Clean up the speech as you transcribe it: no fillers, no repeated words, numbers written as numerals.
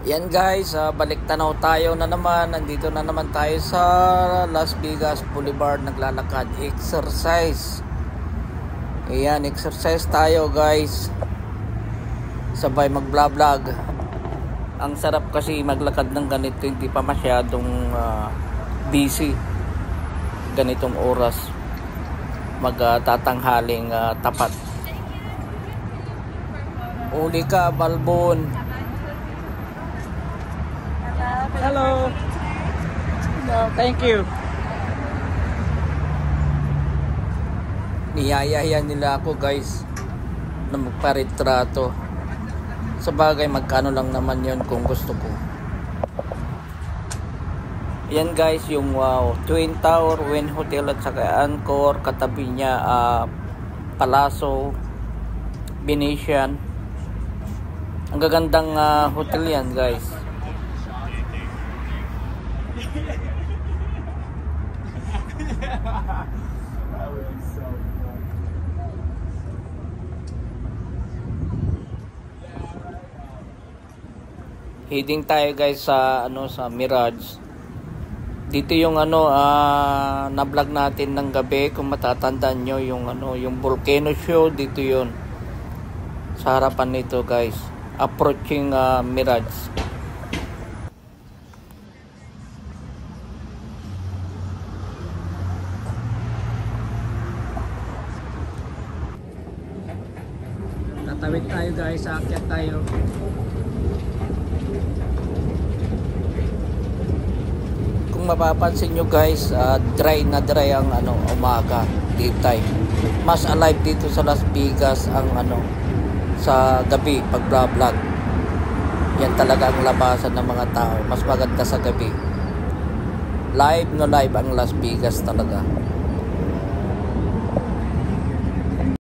Yan guys, balik tanaw tayo na naman. Nandito na naman tayo sa Las Vegas Boulevard. Naglalakad, exercise. Ayan, exercise tayo guys. Sabay mag-vlog. Ang sarap kasi maglakad ng ganito. Hindi pa masyadong busy ganitong oras. Magtatanghaling tapat. Uli ka, Balbon. Hello. No, thank you. Niyayaya nila ako guys na magpa-retrato. Sa bagay, magkano lang naman yon kung gusto ko. Yan guys, yung Twin Tower, Wynn Hotel at saka Angkor. Katabi niya Palazzo, Venetian. Ang gagandang hotel yan guys. Heading tayo guys sa sa Mirage. Dito yung na-vlog natin ng gabi, kung matatandaan nyo yung yung volcano show, dito yun. Sa harapan nito guys. Approaching Mirage. Tatawid tayo guys, aakyat tayo. Kung mapapansin nyo guys, dry ang umaga, daytime. Mas alive dito sa Las Vegas ang sa gabi pag vlog. Yan talaga ang labasan ng mga tao. Mas maganda sa gabi. Live ang Las Vegas talaga.